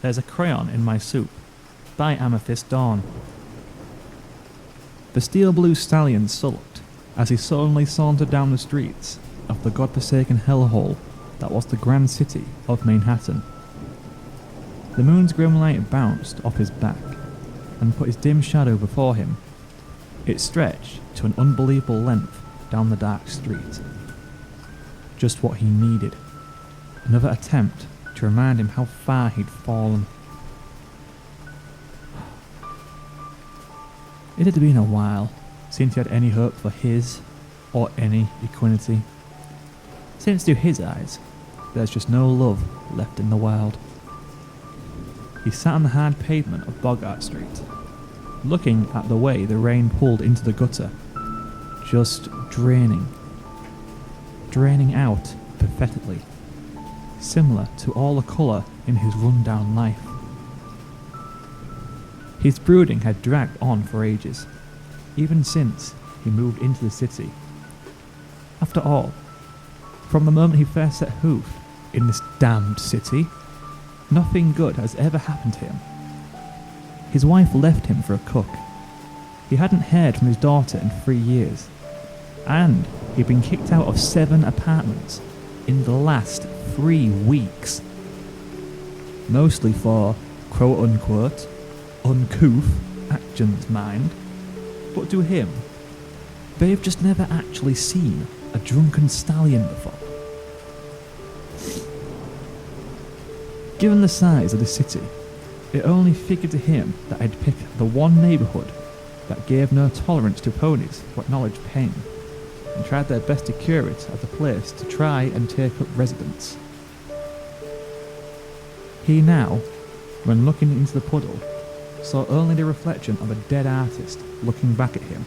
There's a Crayon in my soup, by Amethyst Dawn. The steel-blue stallion sulked as he sullenly sauntered down the streets of the godforsaken hellhole that was the grand city of Manehattan. The moon's grim light bounced off his back and put his dim shadow before him. It stretched to an unbelievable length down the dark street. Just what he needed. Another attempt to remind him how far he'd fallen. It had been a while since he had any hope for his or any equanimity. Since to his eyes, there's just no love left in the world. He sat on the hard pavement of Bowcart Street, looking at the way the rain pulled into the gutter, just draining out pathetically, similar to all the colour in his run-down life. His brooding had dragged on for ages, even since he moved into the city. After all, from the moment he first set hoof in this damned city, nothing good has ever happened to him. His wife left him for a cook. He hadn't heard from his daughter in 3 years, and he'd been kicked out of 7 apartments in the last 3 weeks. Mostly for, quote-unquote, uncouth actions, mind. But to him, they've just never actually seen a drunken stallion before. Given the size of the city, it only figured to him that I'd pick the one neighbourhood that gave no tolerance to ponies who acknowledged pain, and tried their best to cure it as a place to try and take up residence. He now, when looking into the puddle, saw only the reflection of a dead artist looking back at him.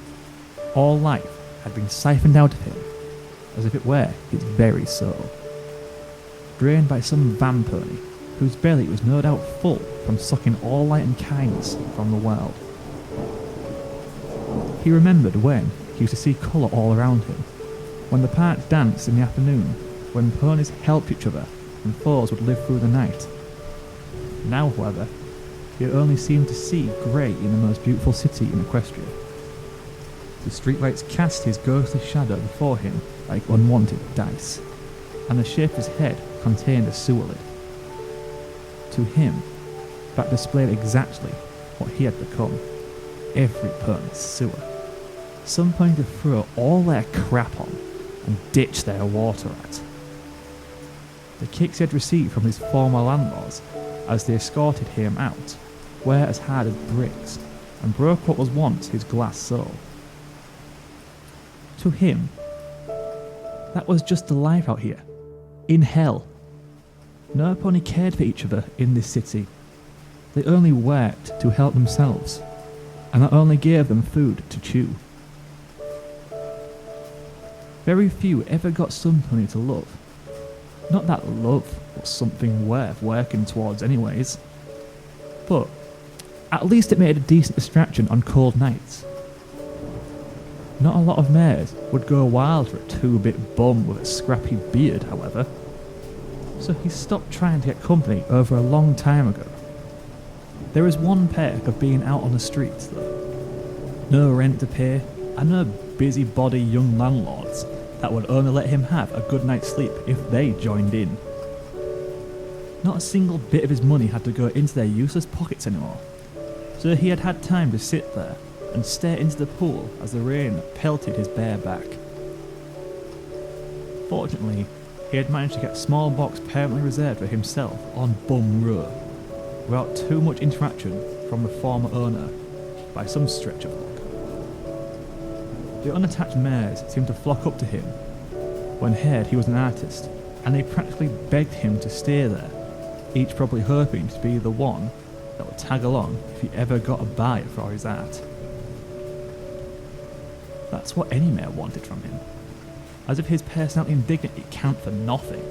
All life had been siphoned out of him, as if it were his very soul. Drained by some van pony, whose belly was no doubt full from sucking all light and kindness from the world. He remembered when he used to see colour all around him, when the park danced in the afternoon, when ponies helped each other and foes would live through the night. Now, however, he only seemed to see grey in the most beautiful city in Equestria. The streetlights cast his ghostly shadow before him like unwanted dice, and the shape of his head contained a sewer lid. To him, that displayed exactly what he had become. Every pony's sewer. Some point to throw all their crap on and ditch their water at. The kicks he had received from his former landlords as they escorted him out were as hard as bricks and broke what was once his glass soul. To him, that was just the life out here, in hell. No pony cared for each other in this city. They only worked to help themselves, and that only gave them food to chew. Very few ever got some pony to love. Not that love was something worth working towards anyways, but at least it made a decent distraction on cold nights. Not a lot of mares would go wild for a 2-bit bum with a scrappy beard, however, so he stopped trying to get company over a long time ago. There is one perk of being out on the streets, though. No rent to pay, and no busybody young landlords that would only let him have a good night's sleep if they joined in. Not a single bit of his money had to go into their useless pockets anymore, so he had had time to sit there and stare into the pool as the rain pelted his bare back. Fortunately, he had managed to get a small box permanently reserved for himself on Bum Row, without too much interaction from the former owner, by some stretch of luck. The unattached mares seemed to flock up to him when heard he was an artist, and they practically begged him to stay there, each probably hoping to be the one that would tag along if he ever got a buyer for his art. That's what any mare wanted from him, as if his personality and dignity count for nothing.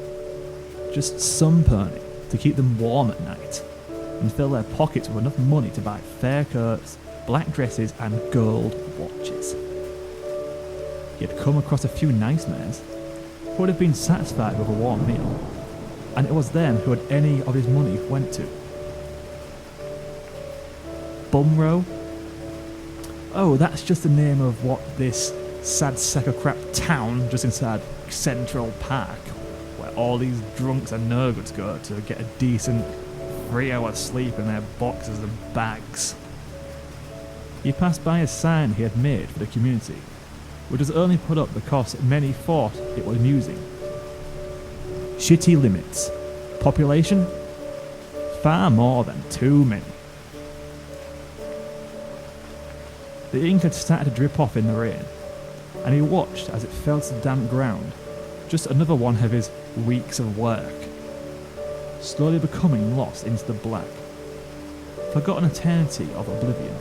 Just some pony to keep them warm at night, and fill their pockets with enough money to buy fair coats, black dresses and gold watches. He had come across a few nice mares who would have been satisfied with a warm meal, and it was them who had any of his money went to. Bumrow? Oh, that's just the name of what this sad sack of crap town just inside Central Park, where all these drunks and no-goods go to get a decent 3-hour sleep in their boxes and bags. He passed by a sign he had made for the community, which was only put up because many thought it was amusing. Shitty limits. Population? Far more than too many. The ink had started to drip off in the rain, and he watched as it fell to the damp ground. Just another one of his weeks of work, slowly becoming lost into the black, forgotten eternity of oblivion.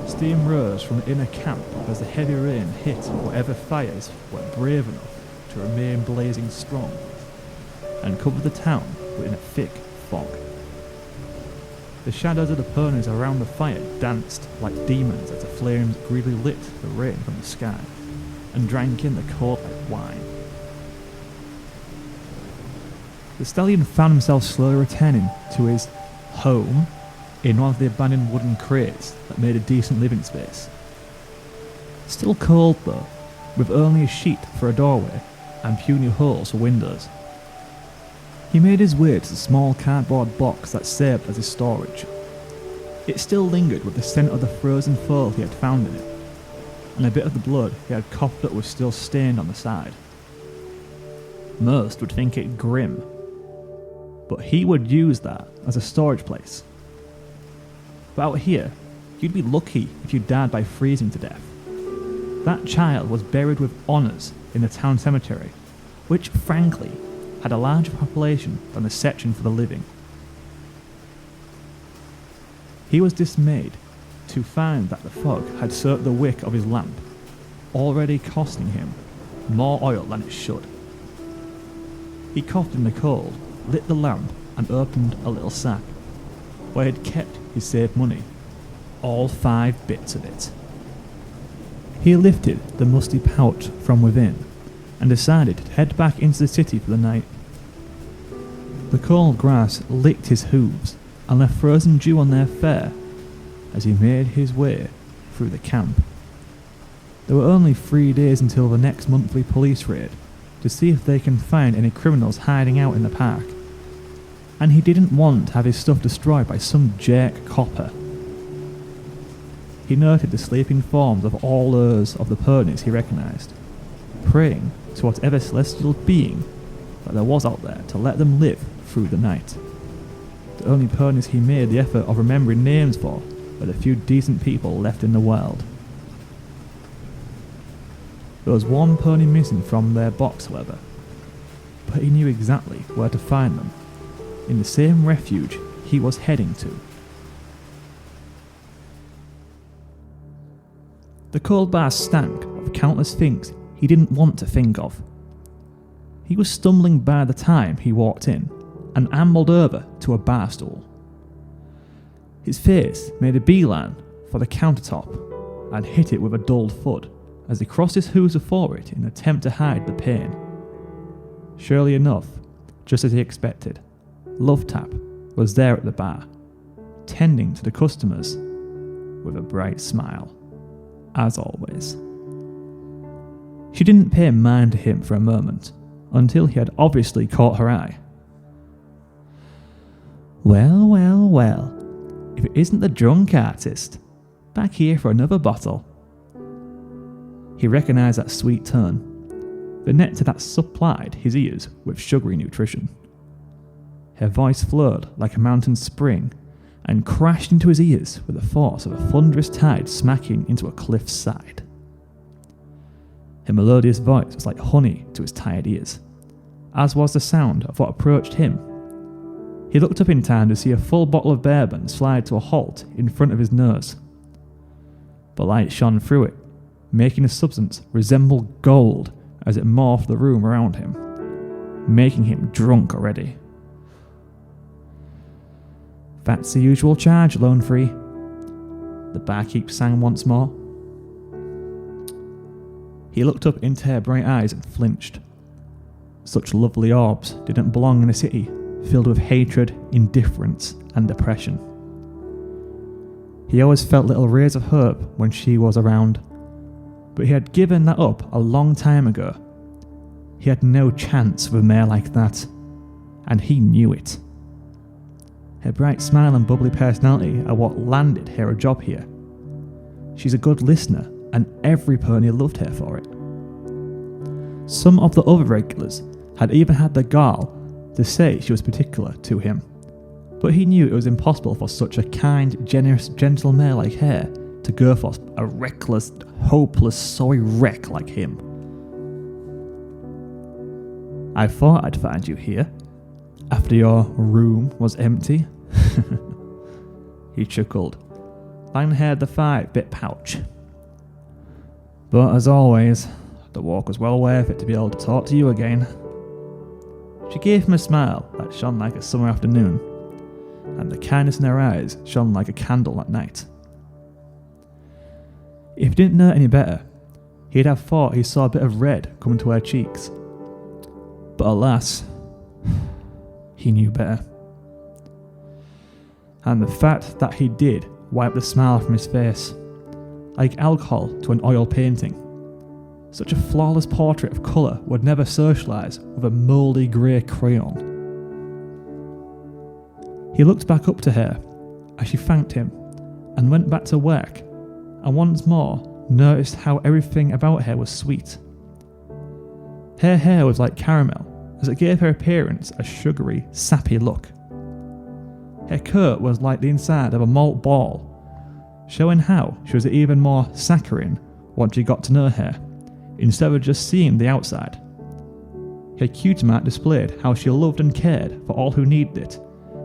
Steam rose from the inner camp as the heavy rain hit whatever fires were brave enough to remain blazing strong, and covered the town within a thick fog. The shadows of the ponies around the fire danced like demons as the flames greedily lit the rain from the sky and drank in the cold like wine. The stallion found himself slowly returning to his home in one of the abandoned wooden crates that made a decent living space. Still cold though, with only a sheet for a doorway and puny holes for windows. He made his way to the small cardboard box that served as his storage. It still lingered with the scent of the frozen foal he had found in it, and a bit of the blood he had coughed up was still stained on the side. Most would think it grim, but he would use that as a storage place. But out here, you'd be lucky if you died by freezing to death. That child was buried with honours in the town cemetery, which, frankly, had a larger population than the section for the living. He was dismayed to find that the fog had soaked the wick of his lamp, already costing him more oil than it should. He coughed in the cold, lit the lamp, and opened a little sack, where he had kept his saved money, all 5 bits of it. He lifted the musty pouch from within, and decided to head back into the city for the night. The cold grass licked his hooves and left frozen dew on their fur as he made his way through the camp. There were only 3 days until the next monthly police raid to see if they can find any criminals hiding out in the park, and he didn't want to have his stuff destroyed by some jerk copper. He noted the sleeping forms of all those of the ponies he recognised, praying to whatever celestial being that there was out there to let them live through the night. The only ponies he made the effort of remembering names for were the few decent people left in the world. There was one pony missing from their box, however, but he knew exactly where to find them, in the same refuge he was heading to. The cold bar stank of countless things he didn't want to think of. He was stumbling by the time he walked in and ambled over to a bar stool. His face made a beeline for the countertop and hit it with a dulled thud as he crossed his hooves before it in an attempt to hide the pain. Surely enough, just as he expected, Love Tap was there at the bar, tending to the customers with a bright smile, as always. She didn't pay mind to him for a moment, until he had obviously caught her eye. Well, well, well, if it isn't the drunk artist, back here for another bottle. He recognised that sweet tone, the nectar that supplied his ears with sugary nutrition. Her voice flowed like a mountain spring and crashed into his ears with the force of a thunderous tide smacking into a cliff's side. Her melodious voice was like honey to his tired ears, as was the sound of what approached him. He looked up in time to see a full bottle of bourbon slide to a halt in front of his nose. The light shone through it, making the substance resemble gold as it morphed the room around him, making him drunk already. That's the usual charge, Lonefree, the barkeep sang once more. He looked up into her bright eyes and flinched. Such lovely orbs didn't belong in a city filled with hatred, indifference, and depression. He always felt little rays of hope when she was around, but he had given that up a long time ago. He had no chance with a mare like that, and he knew it. Her bright smile and bubbly personality are what landed her a job here. She's a good listener, and every pony loved her for it. Some of the other regulars had even had the gall to say she was particular to him, but he knew it was impossible for such a kind, generous, gentle mare like her to go for a reckless, hopeless, sorry wreck like him. I thought I'd find you here, after your room was empty. He chuckled, long-haired the 5-bit pouch. But as always, the walk was well worth it to be able to talk to you again. She gave him a smile that shone like a summer afternoon, and the kindness in her eyes shone like a candle at night. If he didn't know any better, he'd have thought he saw a bit of red coming to her cheeks. But alas, he knew better. And the fact that he did wiped the smile from his face, like alcohol to an oil painting. Such a flawless portrait of colour would never socialise with a mouldy grey crayon. He looked back up to her as she thanked him and went back to work, and once more noticed how everything about her was sweet. Her hair was like caramel, as it gave her appearance a sugary, sappy look. Her coat was like the inside of a malt ball, showing how she was even more saccharine once you got to know her, instead of just seeing the outside. Her cutie mark displayed how she loved and cared for all who needed it,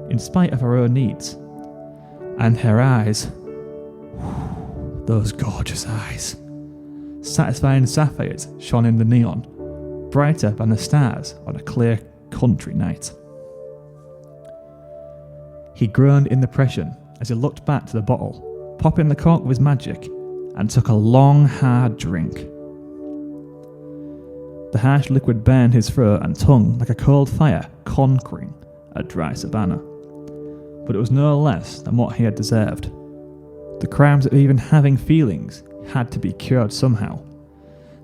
in spite of her own needs. And her eyes, those gorgeous eyes, satisfying sapphires shone in the neon, brighter than the stars on a clear country night. He groaned in depression as he looked back to the bottle, popping the cork with his magic, and took a long, hard drink. The harsh liquid burned his throat and tongue like a cold fire conquering a dry savannah. But it was no less than what he had deserved. The crimes of even having feelings had to be cured somehow,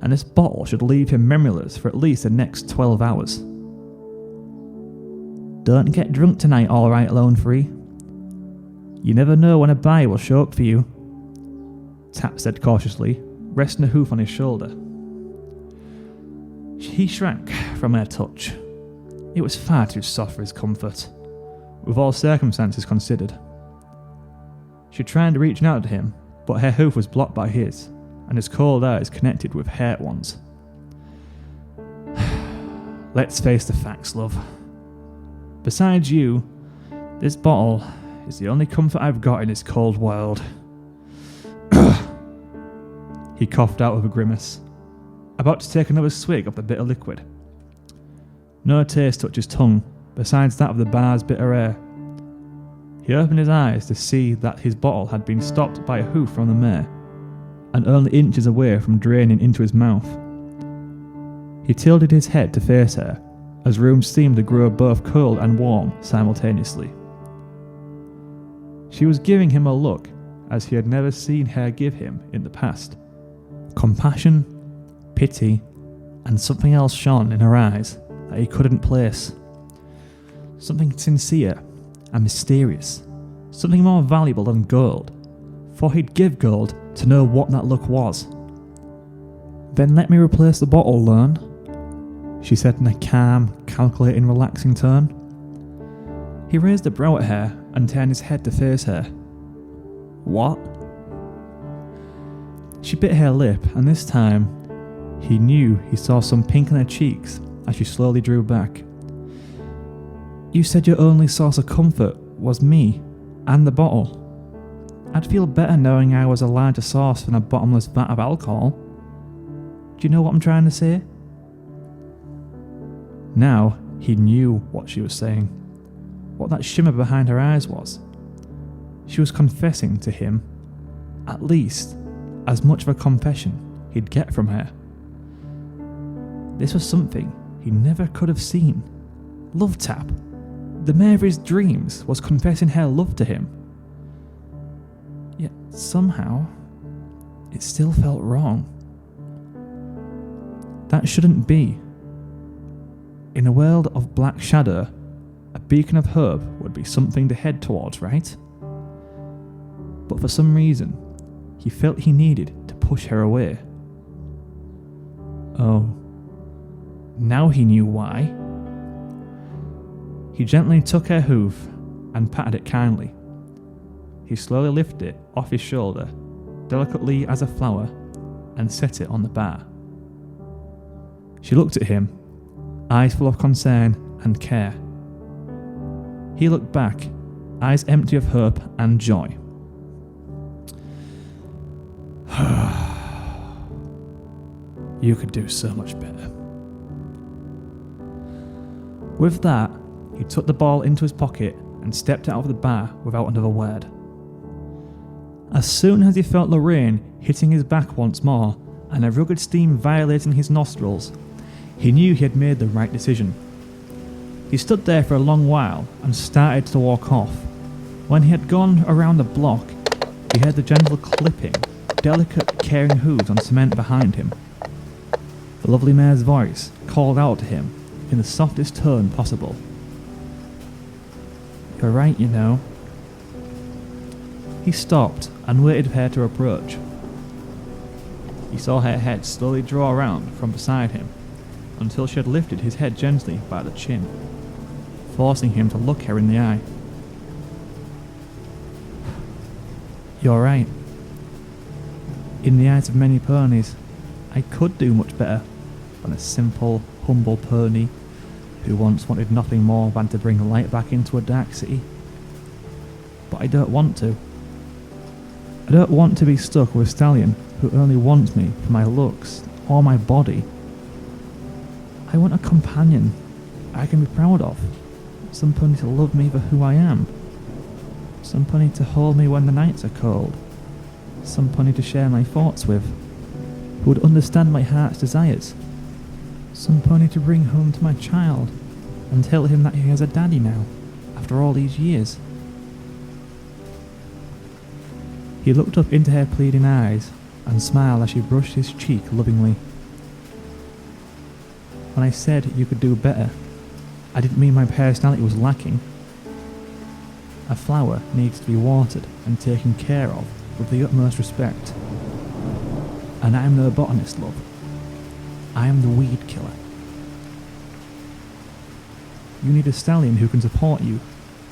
and this bottle should leave him memoryless for at least the next 12 hours. Don't get drunk tonight, alright, Lonefree. You never know when a buyer will show up for you, Tap said cautiously, resting a hoof on his shoulder. He shrank from her touch. It was far too soft for his comfort, with all circumstances considered. She tried reaching out to him, but her hoof was blocked by his, and his cold eyes connected with hurt ones. Let's face the facts, love. Besides you, this bottle is the only comfort I've got in this cold world. He coughed out with a grimace, about to take another swig of the bitter liquid. No taste touched his tongue, besides that of the bar's bitter air. He opened his eyes to see that his bottle had been stopped by a hoof from the mare, and only inches away from draining into his mouth. He tilted his head to face her, as rooms seemed to grow both cold and warm simultaneously. She was giving him a look as he had never seen her give him in the past. Compassion, pity, and something else shone in her eyes that he couldn't place. Something sincere and mysterious, something more valuable than gold, for he'd give gold to know what that look was. Then let me replace the bottle, Lone, she said in a calm, calculating, relaxing tone. He raised a brow at her and turned his head to face her. What? She bit her lip, and this time he knew he saw some pink on her cheeks as she slowly drew back. You said your only source of comfort was me and the bottle. I'd feel better knowing I was a larger source than a bottomless vat of alcohol. Do you know what I'm trying to say? Now he knew what she was saying, what that shimmer behind her eyes was. She was confessing to him, at least as much of a confession he'd get from her. This was something he never could have seen. Love Tap, the mare of his dreams, was confessing her love to him. Somehow, it still felt wrong. That shouldn't be. In a world of black shadow, a beacon of hope would be something to head towards, right? But for some reason, he felt he needed to push her away. Oh, now he knew why. He gently took her hoof and patted it kindly. He slowly lifted it off his shoulder, delicately as a flower, and set it on the bar. She looked at him, eyes full of concern and care. He looked back, eyes empty of hope and joy. You could do so much better. With that, he took the ball into his pocket and stepped out of the bar without another word. As soon as he felt the rain hitting his back once more and a rugged steam violating his nostrils, he knew he had made the right decision. He stood there for a long while and started to walk off. When he had gone around the block, he heard the gentle clipping, delicate, caring hooves on cement behind him. The lovely mare's voice called out to him in the softest tone possible. You're right, you know. He stopped and waited for her to approach. He saw her head slowly draw around from beside him until she had lifted his head gently by the chin, forcing him to look her in the eye. You're right. In the eyes of many ponies, I could do much better than a simple, humble pony who once wanted nothing more than to bring light back into a dark city. But I don't want to. I don't want to be stuck with a stallion who only wants me for my looks or my body. I want a companion I can be proud of. Some pony to love me for who I am. Some pony to hold me when the nights are cold. Some pony to share my thoughts with, who would understand my heart's desires. Some pony to bring home to my child and tell him that he has a daddy now, after all these years. He looked up into her pleading eyes and smiled as she brushed his cheek lovingly. When I said you could do better, I didn't mean my personality was lacking. A flower needs to be watered and taken care of with the utmost respect. And I am no botanist, love. I am the weed killer. You need a stallion who can support you,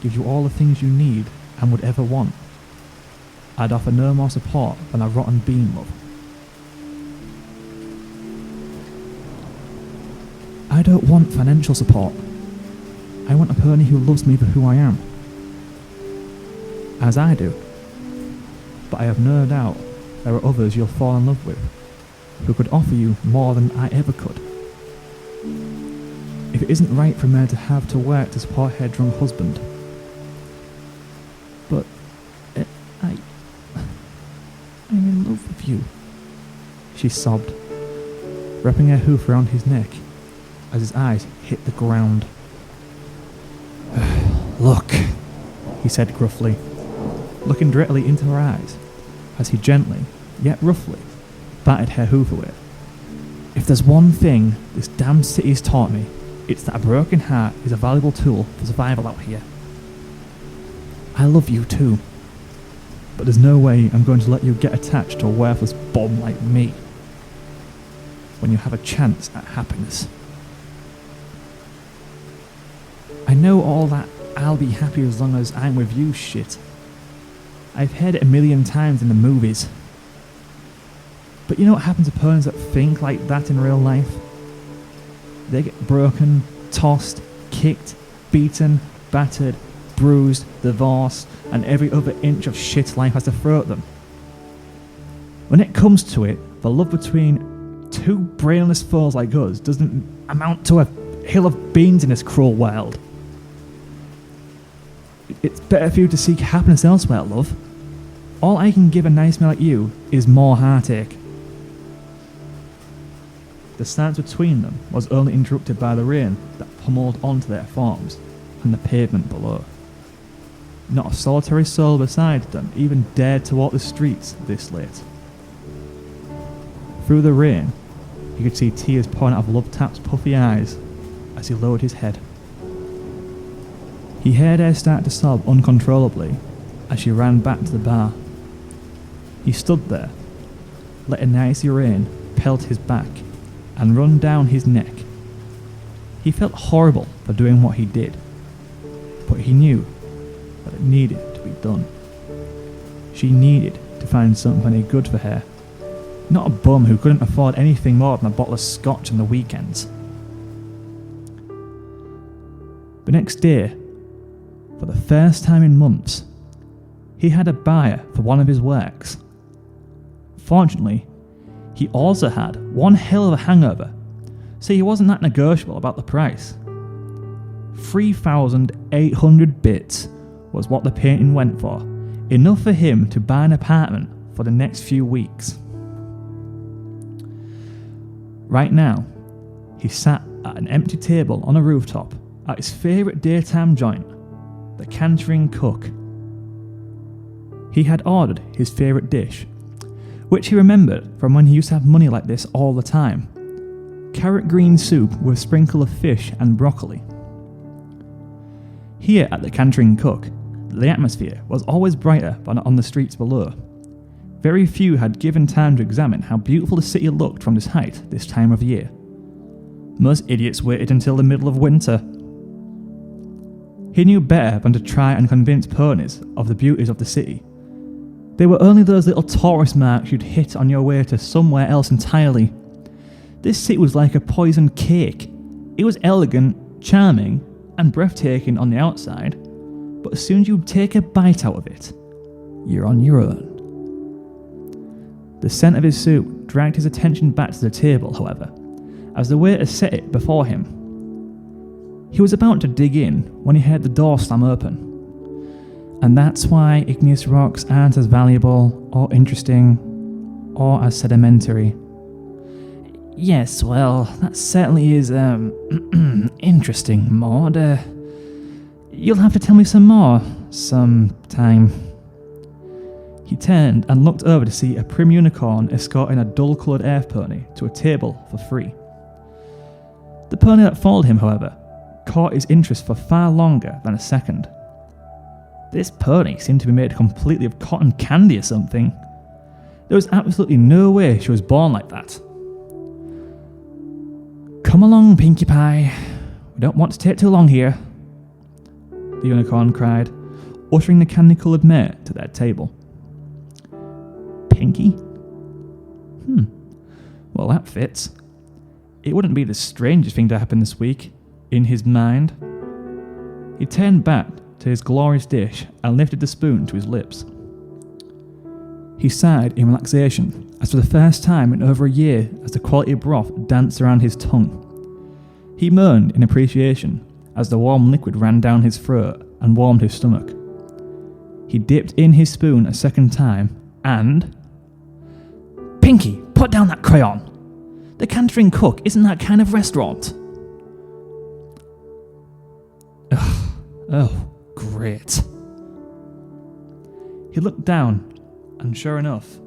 give you all the things you need and would ever want. I'd offer no more support than a rotten bean, love. I don't want financial support. I want a pony who loves me for who I am. As I do. But I have no doubt there are others you'll fall in love with, who could offer you more than I ever could. If it isn't right for her to have to work to support her drunk husband. But I'm in love with you, she sobbed, wrapping her hoof around his neck as his eyes hit the ground. Look, he said gruffly, looking directly into her eyes as he gently, yet roughly, batted her hoof away. If there's one thing this damned city's taught me, it's that a broken heart is a valuable tool for survival out here. I love you too, but there's no way I'm going to let you get attached to a worthless bum like me when you have a chance at happiness. I know all that I'll be happy as long as I'm with you shit. I've heard it a million times in the movies. But you know what happens to ponies that think like that in real life? They get broken, tossed, kicked, beaten, battered, bruised, divorced, and every other inch of shit life has to throw at them. When it comes to it, the love between two brainless foes like us doesn't amount to a hill of beans in this cruel world. It's better for you to seek happiness elsewhere, love. All I can give a nice man like you is more heartache. The silence between them was only interrupted by the rain that pummeled onto their forms and the pavement below. Not a solitary soul beside them even dared to walk the streets this late. Through the rain, he could see tears pouring out of Love-Tap's puffy eyes as he lowered his head. He heard her start to sob uncontrollably as she ran back to the bar. He stood there, letting the icy rain pelt his back and run down his neck. He felt horrible for doing what he did, but he knew that it needed to be done. She needed to find somebody good for her, not a bum who couldn't afford anything more than a bottle of scotch on the weekends. The next day, for the first time in months, he had a buyer for one of his works. Fortunately, he also had one hell of a hangover, so he wasn't that negotiable about the price. 3,800 bits was what the painting went for, enough for him to buy an apartment for the next few weeks. Right now, he sat at an empty table on a rooftop at his favourite daytime joint, the Cantering Cook. He had ordered his favourite dish, which he remembered from when he used to have money like this all the time: carrot green soup with a sprinkle of fish and broccoli. Here at the Cantering Cook, the atmosphere was always brighter than on the streets below. Very few had given time to examine how beautiful the city looked from this height this time of year. Most idiots waited until the middle of winter. He knew better than to try and convince ponies of the beauties of the city. They were only those little tourist marks you'd hit on your way to somewhere else entirely. This city was like a poisoned cake. It was elegant, charming, and breathtaking on the outside, but as soon as you take a bite out of it, you're on your own. The scent of his soup dragged his attention back to the table, however, as the waiter set it before him. He was about to dig in when he heard the door slam open. And that's why igneous rocks aren't as valuable, or interesting, or as sedimentary. Yes, well, that certainly is, interesting, Maud. You'll have to tell me some more, sometime. He turned and looked over to see a prim unicorn escorting a dull-coloured earth pony to a table for free. The pony that followed him, however, caught his interest for far longer than a second. This pony seemed to be made completely of cotton candy or something. There was absolutely no way she was born like that. Come along, Pinkie Pie. We don't want to take too long here, the unicorn cried, ushering the candy-coloured mare to their table. Pinkie? Well, that fits. It wouldn't be the strangest thing to happen this week, in his mind. He turned back to his glorious dish and lifted the spoon to his lips. He sighed in relaxation as for the first time in over a year as the quality of broth danced around his tongue. He moaned in appreciation as the warm liquid ran down his throat and warmed his stomach. He dipped in his spoon a second time and... Pinkie, put down that crayon! The Cantering Cook isn't that kind of restaurant. Oh, great. He looked down, and sure enough,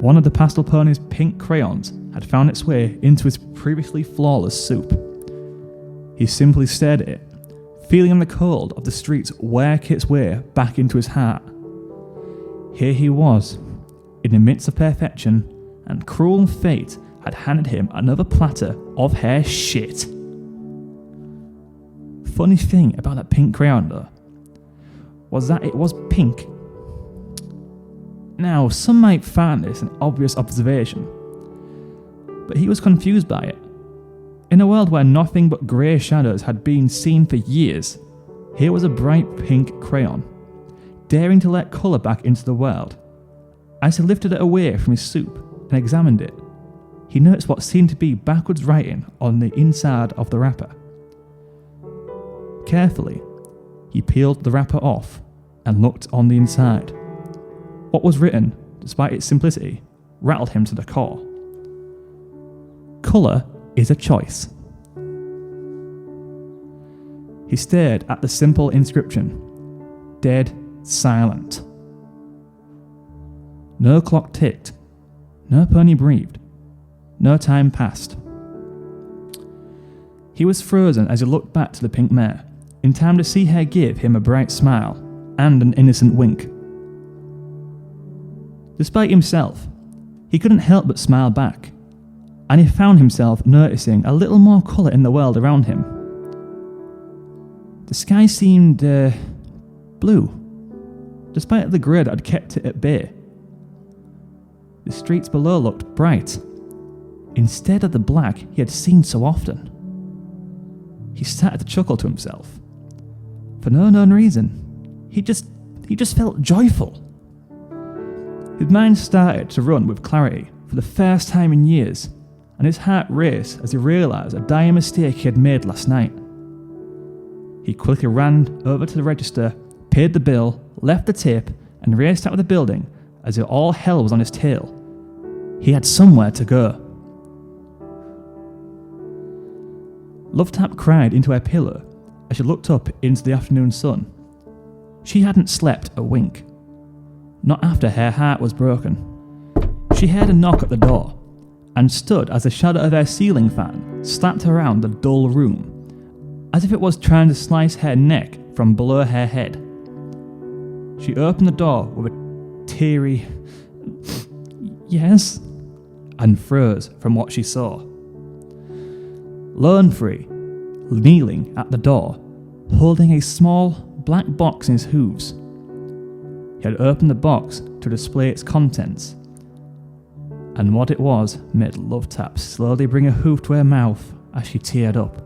one of the pastel pony's pink crayons had found its way into his previously flawless soup. He simply stared at it, feeling the cold of the streets work its way back into his heart. Here he was, in the midst of perfection, and cruel fate had handed him another platter of her shit. Funny thing about that pink crayon, though, was that it was pink. Now, some might find this an obvious observation, but he was confused by it. In a world where nothing but grey shadows had been seen for years, here was a bright pink crayon, daring to let colour back into the world. As he lifted it away from his soup and examined it, he noticed what seemed to be backwards writing on the inside of the wrapper. Carefully, he peeled the wrapper off and looked on the inside. What was written, despite its simplicity, rattled him to the core. Colour is a choice. He stared at the simple inscription. dead silent. No clock ticked, no pony breathed, no time passed. He was frozen as he looked back to the pink mare, in time to see her give him a bright smile and an innocent wink. Despite himself, he couldn't help but smile back, and he found himself noticing a little more colour in the world around him. The sky seemed blue, despite the grey that had kept it at bay. The streets below looked bright, instead of the black he had seen so often. He started to chuckle to himself. For no known reason, he just felt joyful. His mind started to run with clarity for the first time in years, and his heart raced as he realised a dire mistake he had made last night. He quickly ran over to the register, paid the bill, left the tip, and raced out of the building as if all hell was on his tail. He had somewhere to go. Lovetap cried into her pillow as she looked up into the afternoon sun. She hadn't slept a wink. Not after her heart was broken. She heard a knock at the door, and stood as the shadow of her ceiling fan slapped around the dull room, as if it was trying to slice her neck from below her head. She opened the door with a teary "Yes," and froze from what she saw. Lonefree, kneeling at the door, holding a small black box in his hooves. He had opened the box to display its contents, and what it was made Lovetap slowly bring a hoof to her mouth as she teared up.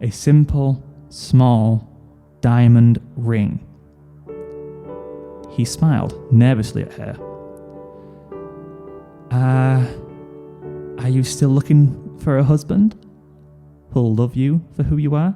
A simple, small, diamond ring. He smiled nervously at her. Are you still looking for a husband who'll love you for who you are?